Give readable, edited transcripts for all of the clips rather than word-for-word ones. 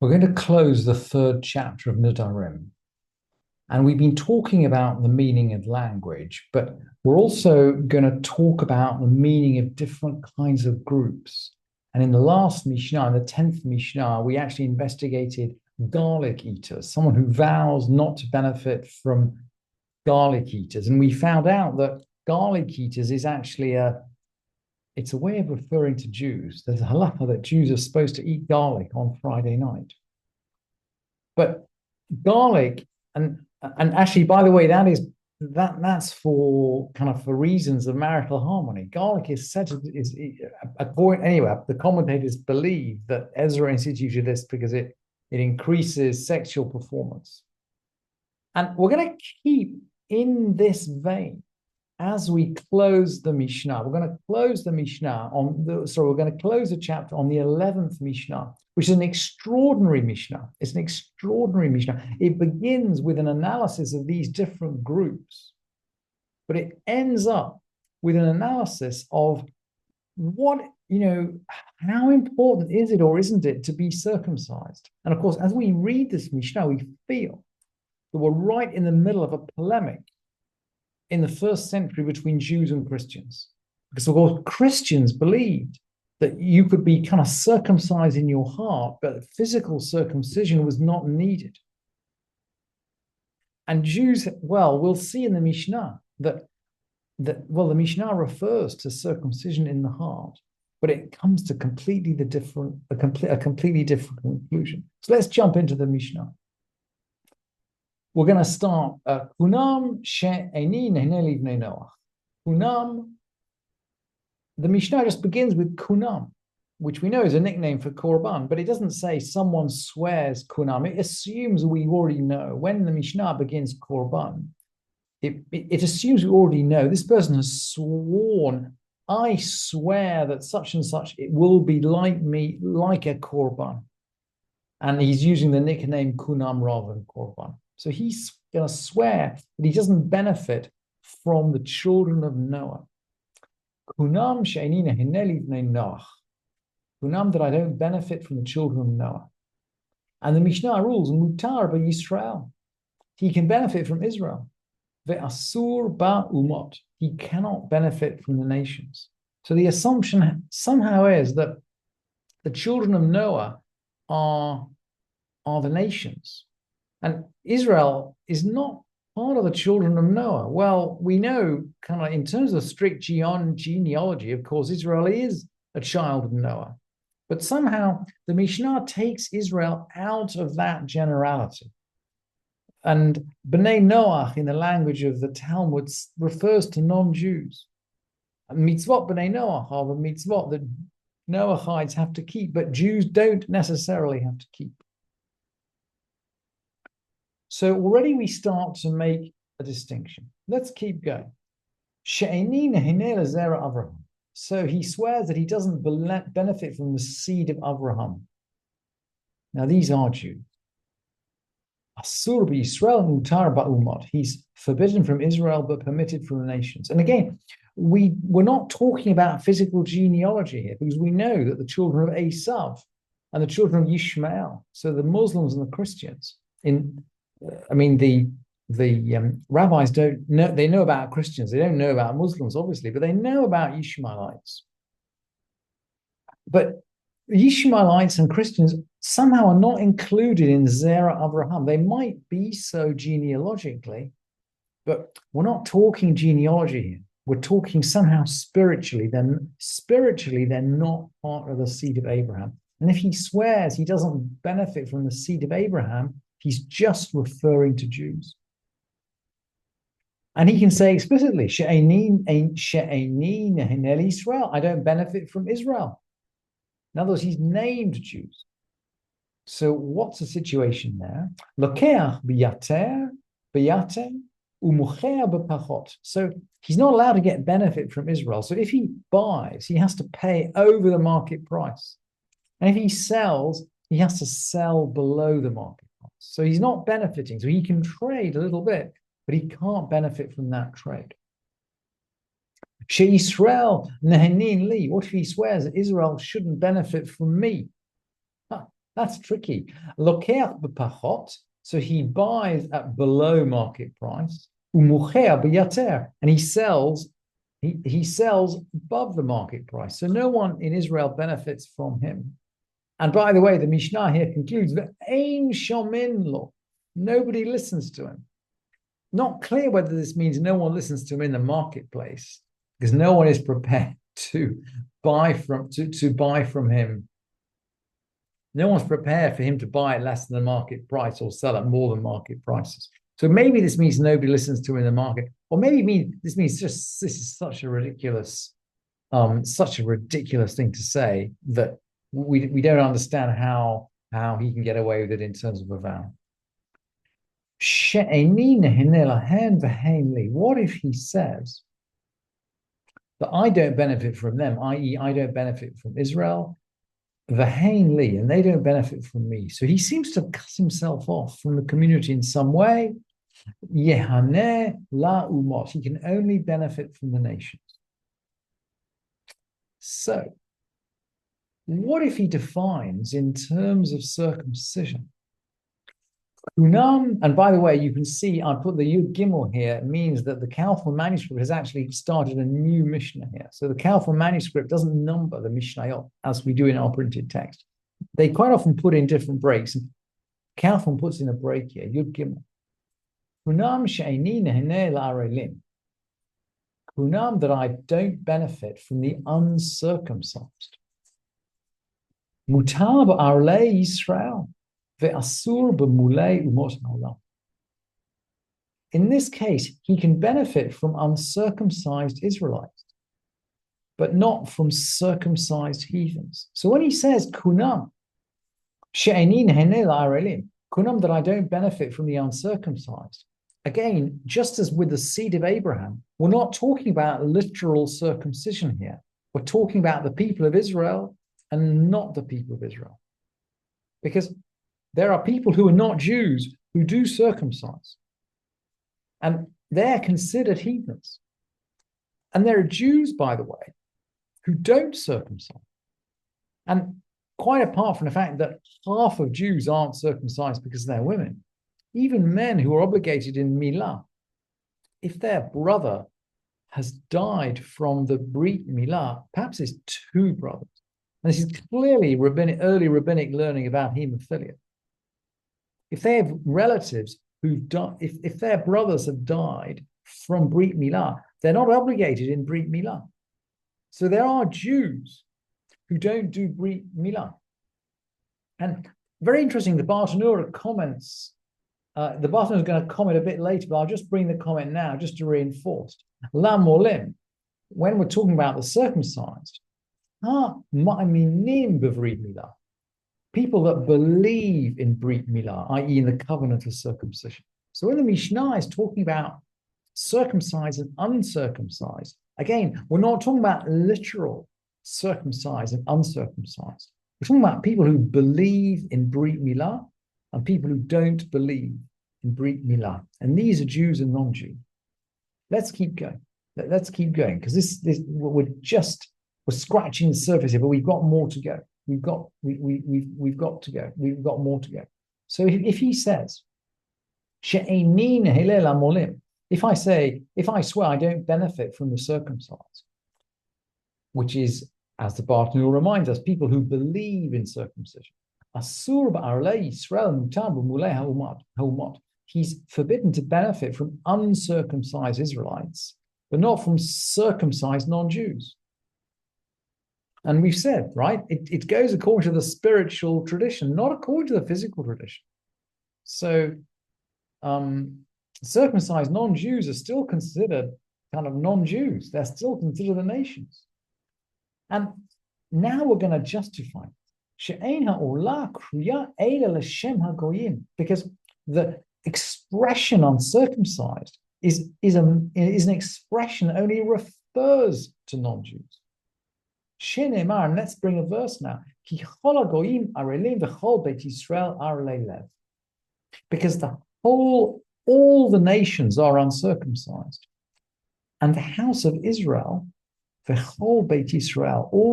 We're going to close the third chapter of Nedarim. And we've been talking about the meaning of language, but we're also going to talk about the meaning of different kinds of groups. And in the last Mishnah, in the 10th Mishnah, we actually investigated garlic eaters, someone who vows not to benefit from garlic eaters. And we found out that garlic eaters is actually it's a way of referring to Jews. There's a halacha that Jews are supposed to eat garlic on Friday night. But garlic, and actually, by the way, that's for kind of for reasons of marital harmony. Garlic is said to is a point anyway. The commentators believe that Ezra instituted this because it increases sexual performance. And we're going to keep in this vein as we close the Mishnah. We're going to close the Mishnah we're going to close the chapter on the 11th Mishnah, which is an extraordinary Mishnah. It's an extraordinary Mishnah. It begins with an analysis of these different groups, but it ends up with an analysis of how important is it or isn't it to be circumcised? And of course, as we read this Mishnah, we feel that we're right in the middle of a polemic in the first century between Jews and Christians. Because of course, Christians believed that you could be kind of circumcised in your heart, but physical circumcision was not needed. And Jews, we'll see in the Mishnah that the Mishnah refers to circumcision in the heart, but it comes to a completely different conclusion. So let's jump into the Mishnah. We're going to start Kunam she'eni nehne livnei Noach. Kunam, the Mishnah just begins with Kunam, which we know is a nickname for Korban, but it doesn't say someone swears Kunam. It assumes we already know. When the Mishnah begins Korban, it assumes we already know this person has sworn, I swear that such and such, it will be like me, like a Korban. And he's using the nickname Kunam rather than Korban. So he's going to swear that he doesn't benefit from the children of Noah. Kunam she'eni nehne livnei Noach. Kunam, that I don't benefit from the children of Noah. And the Mishnah rules, mutar b'Yisrael. He can benefit from Israel. Ve'asur ba'umot. He cannot benefit from the nations. So the assumption somehow is that the children of Noah are the nations. And Israel is not part of the children of Noah. Well, we know kind of in terms of strict genealogy, of course, Israel is a child of Noah. But somehow the Mishnah takes Israel out of that generality. And B'nai Noach, in the language of the Talmud, refers to non-Jews. And mitzvot B'nai Noach are the mitzvot that Noachites have to keep, but Jews don't necessarily have to keep. So already we start to make a distinction. Let's keep going. She'eni nehne l'zera Avraham. So he swears that he doesn't benefit from the seed of Avraham. Now these are Jews. Asur b'Yisrael mutar ba'umot. He's forbidden from Israel but permitted from the nations. And again, we're not talking about physical genealogy here because we know that the children of Esav and the children of Ishmael, so the Muslims and the Christians, the rabbis don't know, they know about Christians, they don't know about Muslims, obviously, but they know about Ishmaelites. But the Ishmaelites and Christians somehow are not included in Zera Avraham. They might be so genealogically, but we're not talking genealogy here. We're talking somehow spiritually. They're not part of the seed of Abraham. And if he swears he doesn't benefit from the seed of Abraham, he's just referring to Jews. And he can say explicitly, She'eni nehne Israel. I don't benefit from Israel. In other words, he's named Jews. So what's the situation there? Lokeach biyater, umucher b'pachot. So he's not allowed to get benefit from Israel. So if he buys, he has to pay over the market price. And if he sells, he has to sell below the market price. So he's not benefiting. So he can trade a little bit, but he can't benefit from that trade. She'Yisrael nehenin li. What if he swears that Israel shouldn't benefit from me? That's tricky. Lokeach b'pachot, so he buys at below market price. Umucher b'yater, and he sells above the market price. So no one in Israel benefits from him. And by the way, the Mishnah here concludes that ein shomin lo, nobody listens to him. Not clear whether this means no one listens to him in the marketplace, because no one is prepared to buy from him. No one's prepared for him to buy at less than the market price or sell at more than market prices. So maybe this means nobody listens to him in the market, or maybe this means just this is such a ridiculous thing to say that we don't understand how he can get away with it in terms of a vow. What if he says that I don't benefit from them, i.e., I don't benefit from Israel, and they don't benefit from me? So he seems to cut himself off from the community in some way. Yehaneh la umot. He can only benefit from the nations. So, what if he defines in terms of circumcision? Kunam, and by the way, you can see I put the Yud Gimel here. It means that the Kaufman manuscript has actually started a new Mishnah here. So the Kaufman manuscript doesn't number the Mishnayot as we do in our printed text. They quite often put in different breaks. Kaufman puts in a break here, Yud Gimel. Kunam she'eni neheneh la'arelim. Kunam, that I don't benefit from the uncircumcised. Mutar ba'arlei Yisrael. In this case, he can benefit from uncircumcised Israelites, but not from circumcised heathens. So when he says kunam, kunam, that I don't benefit from the uncircumcised, again, just as with the seed of Abraham, we're not talking about literal circumcision here. We're talking about the people of Israel and not the people of Israel. Because there are people who are not Jews who do circumcise, and they're considered heathens. And there are Jews, by the way, who don't circumcise. And quite apart from the fact that half of Jews aren't circumcised because they're women, even men who are obligated in Milah, if their brother has died from the Brit Milah, perhaps it's two brothers. And this is clearly early rabbinic learning about hemophilia. If they have relatives who've died, if their brothers have died from Brit Milah, they're not obligated in Brit Milah. So there are Jews who don't do Brit Milah. And very interesting, the Bartanura comments, the Bartanura is going to comment a bit later, but I'll just bring the comment now just to reinforce. La molim, when we're talking about the circumcised, ma'aminim b'Brit Milah. People that believe in Brit Milah, i.e. in the covenant of circumcision. So when the Mishnah is talking about circumcised and uncircumcised, again, we're not talking about literal circumcised and uncircumcised. We're talking about people who believe in Brit Milah and people who don't believe in Brit Milah. And these are Jews and non-Jews. Let's keep going. Let's keep going, because we're scratching the surface here, but we've got more to go. We've got to go. We've got more to go. So if he says, if I swear I don't benefit from the circumcised, which is, as the Bartanura reminds us, people who believe in circumcision. He's forbidden to benefit from uncircumcised Israelites, but not from circumcised non-Jews. And we've said, right, it goes according to the spiritual tradition, not according to the physical tradition. So circumcised non-Jews are still considered kind of non-Jews. They're still considered the nations. And now we're going to justify it. Because the expression uncircumcised is an expression that only refers to non-Jews. And let's bring a verse now. Because all the nations are uncircumcised. And the house of Israel, all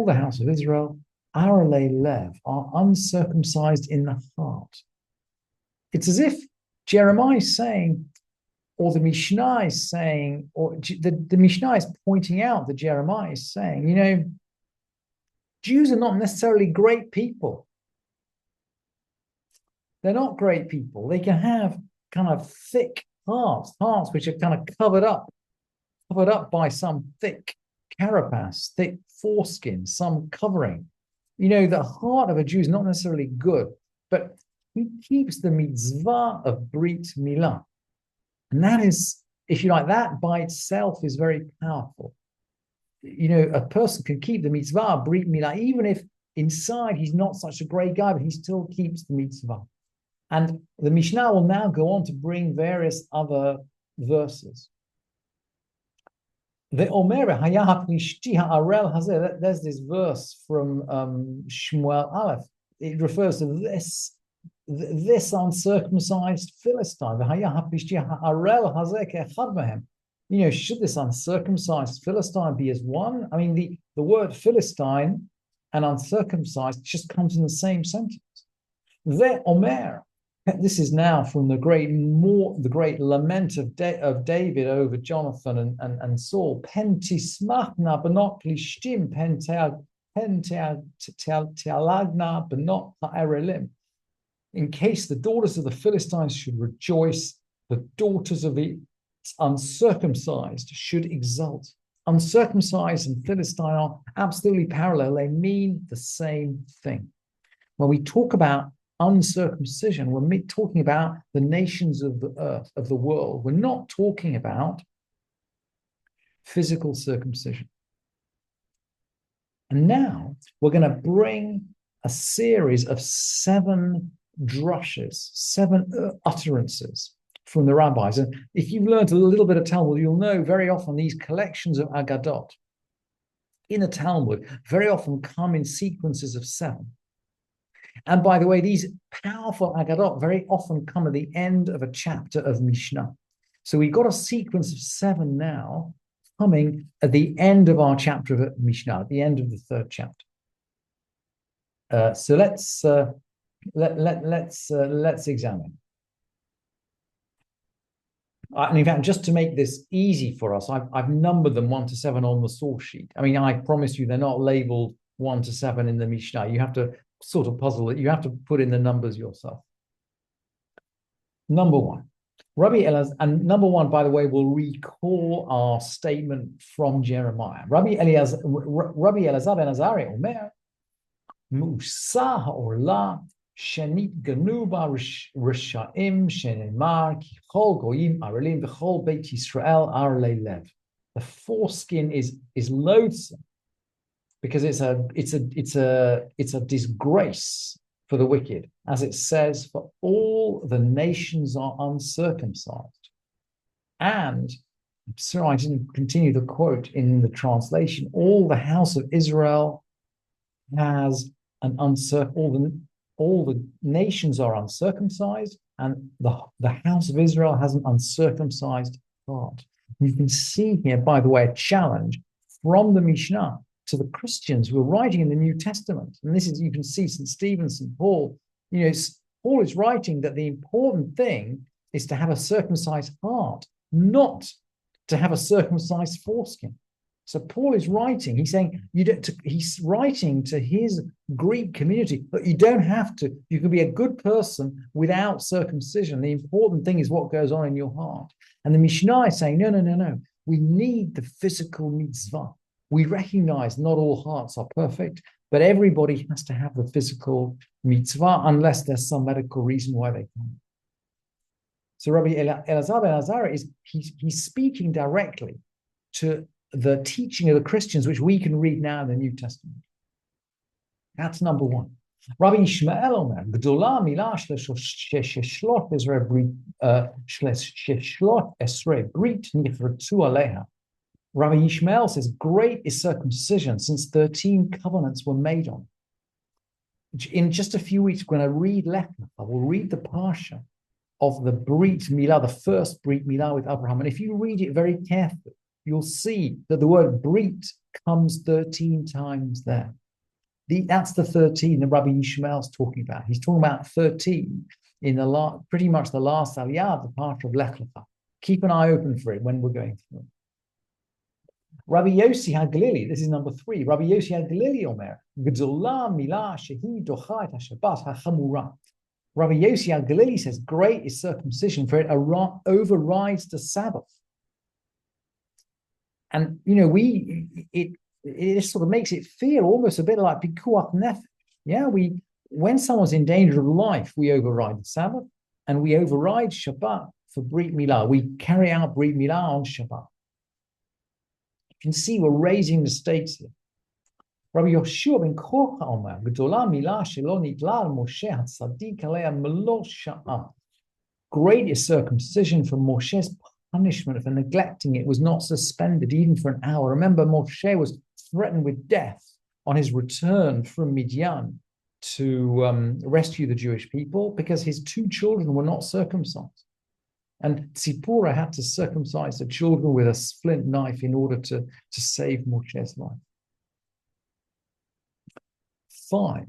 the house of Israel, Lev, are uncircumcised in the heart. It's as if Jeremiah is saying, or the Mishnah is saying, or the Mishnah is pointing out that Jeremiah is saying, Jews are not necessarily great people. They're not great people. They can have kind of thick hearts which are kind of covered up by some thick carapace, thick foreskin, some covering. The heart of a Jew is not necessarily good, but he keeps the mitzvah of Brit Milah. And that is, if you like, that by itself is very powerful. A person can keep the mitzvah of Brit Milah, even if inside he's not such a great guy, but he still keeps the mitzvah. And the Mishnah will now go on to bring various other verses. There's this verse from Shmuel Aleph. It refers to this uncircumcised Philistine. Should this uncircumcised Philistine be as one? I mean, the word Philistine and uncircumcised just comes in the same sentence. This is now from the great lament of David over Jonathan and Saul. Pentismachna benot lishtim pentealagna benot ha'erelim. In case the daughters of the Philistines should rejoice, the daughters of the uncircumcised should exult. Uncircumcised and Philistine are absolutely parallel. They mean the same thing. When we talk about uncircumcision, we're talking about the nations of the earth, of the world. We're not talking about physical circumcision. And now we're going to bring a series of 7 drushes, 7 utterances from the rabbis. And if you've learned a little bit of Talmud, you'll know very often these collections of Agadot in the Talmud very often come in sequences of 7. And by the way, these powerful Agadot very often come at the end of a chapter of Mishnah. So we've got a sequence of 7 now coming at the end of our chapter of Mishnah, at the end of the 3rd chapter. So let's examine. And in fact, just to make this easy for us, I've numbered them 1 to 7 on the source sheet. I mean, I promise you they're not labeled 1 to 7 in the Mishnah. You have to sort of puzzle it. You have to put in the numbers yourself. Number 1. Rabbi Elazar, and number 1, by the way, will recall our statement from Jeremiah. Rabbi Elazar ben Azariah Omer, Musa ha'orla shenit ganuba rishaim shenemar ki chol goyim arelim v'chol beit Yisrael arlei lev. The foreskin is loathsome, because it's a disgrace for the wicked, as it says, for all the nations are uncircumcised. And so I didn't continue the quote in the translation. All the house of Israel has an all the nations are uncircumcised, and the house of Israel has an uncircumcised heart. You can see here, by the way, a challenge from the Mishnah to the Christians who are writing in the New Testament. And this is, you can see St. Stephen, St. Paul, Paul is writing that the important thing is to have a circumcised heart, not to have a circumcised foreskin. So Paul is writing, he's saying, he's writing to his Greek community, but you don't have to, you can be a good person without circumcision. The important thing is what goes on in your heart. And the Mishnah is saying, no. We need the physical mitzvah. We recognize not all hearts are perfect, but everybody has to have the physical mitzvah unless there's some medical reason why they can't. So Rabbi Elazar ben Azariah he's speaking directly to the teaching of the Christians, which we can read now in the New Testament. That's number 1. Rabbi Yishmael Omer, Gdola milah sheshlot esrei brit nifretu aleha. Rabbi Yishmael says, great is circumcision, since 13 covenants were made on it. In just a few weeks, we're going to read Lech Lecha. We'll read the Parsha of the Brit Milah, the first Brit Milah with Abraham. And if you read it very carefully, you'll see that the word Brit comes 13 times there. That's the 13 that Rabbi Yishmael's talking about. He's talking about 13 in the pretty much the last aliyah of the part of Lech Lecha. Keep an eye open for it when we're going through it. Rabbi Yossi HaGlili, this is number 3. Rabbi Yossi HaGlili Omer, G'dola milah shehi docha et haShabbat hachamura. Rabbi Yossi HaGlili says, great is circumcision, for it overrides the Sabbath. And it sort of makes it feel almost a bit like pikuach nefesh. Yeah, when someone's in danger of life, we override the Sabbath, and we override Shabbat for Brit Milah. We carry out Brit Milah on Shabbat. You can see we're raising the stakes here. Rabbi Yoshua ben Korcha Omer, G'dola milah shelo nitla al Moshe hatzadik alei melo sha'ah. Great is circumcision, for Moshe's punishment for neglecting it was not suspended even for an hour. Remember, Moshe was threatened with death on his return from Midian to rescue the Jewish people because his 2 children were not circumcised. And Tzipporah had to circumcise the children with a flint knife in order to save Moshe's life. 5.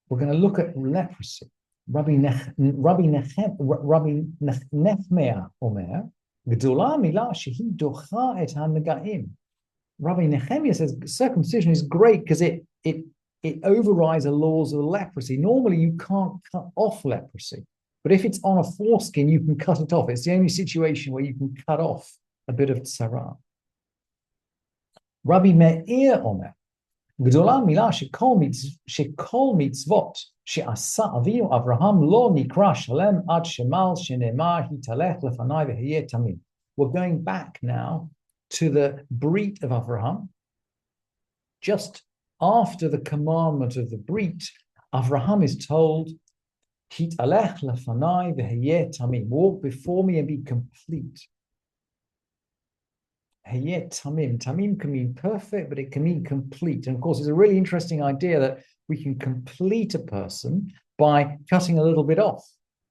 We're going to look at leprosy. Rabbi Nechemia Omer, G'dola milah shehi docha et hanegaim. Rabbi Nechemia says circumcision is great because it overrides the laws of leprosy. Normally, you can't cut off leprosy. But if it's on a foreskin, you can cut it off. It's the only situation where you can cut off a bit of tzara. Rabbi Meir Omer, G'dola milah shekol mitzvot she'asa avinu Avraham lo nikra shalem ad shemal shenemar hitalech lefanai v'heyeh tamim. We're going back now to the Brit of Avraham. Just after the commandment of the Brit, Avraham is told, hitalech lefanai v'heyeh tamim. Walk before me and be complete. Heyeh tamim. Tamim can mean perfect, but it can mean complete. And of course, it's a really interesting idea that we can complete a person by cutting a little bit off.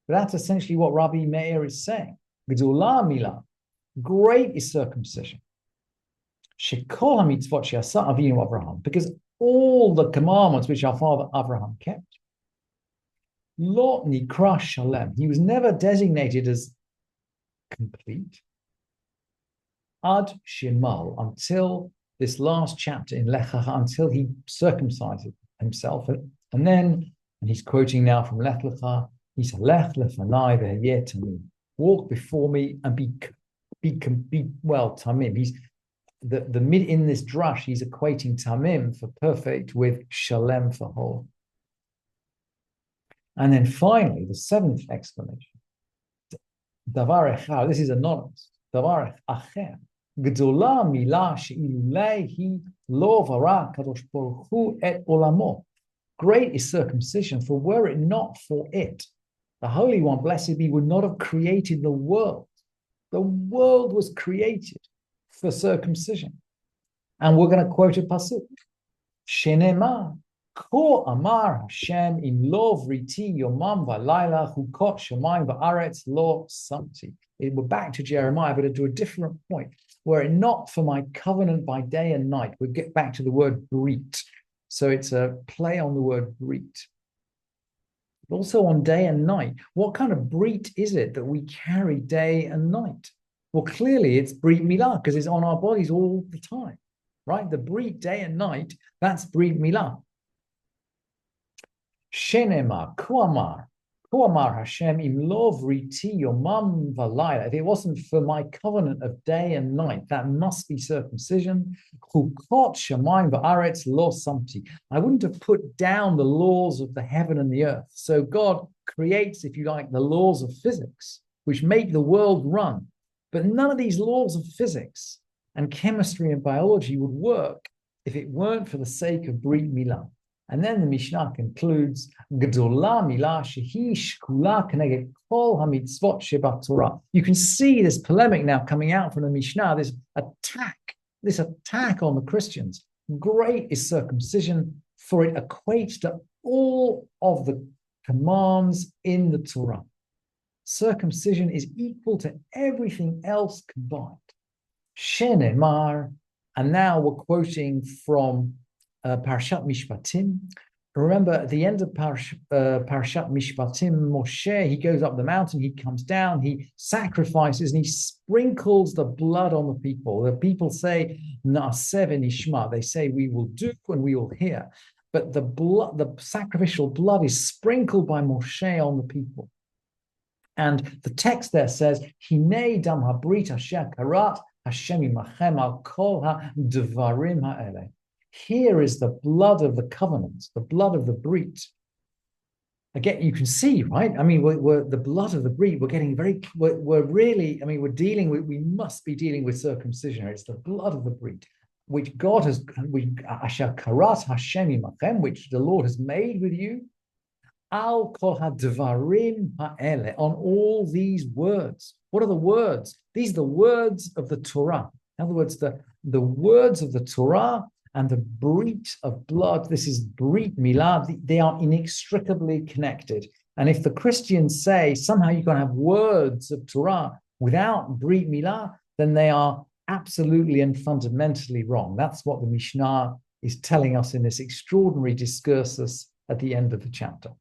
But that's essentially what Rabbi Meir is saying. G'dola milah. Great is circumcision. Shekol hamitzvot she'asa avinu Avraham. Because all the commandments which our father Avraham kept. Lo nikra shalem. He was never designated as complete. Ad shemal, until this last chapter in Lech Lecha, until he circumcised himself. And he's quoting now from Lech Lecha, he said, Lech lefanai v'heyeh tamim. Walk before me and be tamim. He's the mid in this drush, he's equating tamim for perfect with shalem for whole. And then finally, the 7th explanation. Davar echad, this is anonymous. Davar acher. G'dola milah she'ilulei hi lo vara kadosh baruch hu et olamo. Great is circumcision, for were it not for it, the Holy One, blessed be, would not have created the world. The world was created for circumcision. And we're going to quote a pasuk. Shenema ko amar Hashem in lo vriti yomam v'layla chukot shamayim v'aretz lo samti. We're back to Jeremiah, but to a different point. Were it not for my covenant by day and night, we'll get back to the word brit. So it's a play on the word brit. But also on day and night. What kind of brit is it that we carry day and night? Well, clearly it's brit milah, because it's on our bodies all the time, right? The brit day and night, that's brit milah. Shenema, Kuamar Hashem im lo vriti yomam v'layla. If it wasn't for my covenant of day and night, that must be circumcision. Chukot shamayim v'aretz lo samti. I wouldn't have put down the laws of the heaven and the earth. So God creates, if you like, the laws of physics, which make the world run. But none of these laws of physics and chemistry and biology would work if it weren't for the sake of Brit Milah. And then the Mishnah concludes, G'dola milah shehi shkula keneged kol hamitzvot shebat Torah. You can see this polemic now coming out from the Mishnah, this attack on the Christians. Great is circumcision, for it equates to all of the commands in the Torah. Circumcision is equal to everything else combined. Shenemar, and now we're quoting from Parashat Mishpatim. Remember, at the end of Parashat Mishpatim, Moshe, he goes up the mountain, he comes down, he sacrifices, and he sprinkles the blood on the people. The people say, Na'aseh v'nishma. They say, we will do and we will hear. But the blood, the sacrificial blood is sprinkled by Moshe on the people. And the text there says, Hinei dam habrit asher karat Hashem imachem al kol ha-devarim ha'eleh. Here is the blood of the covenant, the blood of the brit. Again, you can see, right? I mean, we're the blood of the brit. We're getting we're really, I mean, we must be dealing with circumcision. It's the blood of the brit, which God has, asher karat Hashem imachem, which the Lord has made with you. Al kol ha-devarim ha'eleh, on all these words. What are the words? These are the words of the Torah. In other words, the words of the Torah and the brit of blood. This is brit milah. They are inextricably connected. And if the Christians say somehow you can have words of Torah without brit milah, then they are absolutely and fundamentally wrong. That's what the Mishnah is telling us in this extraordinary discursus at the end of the chapter.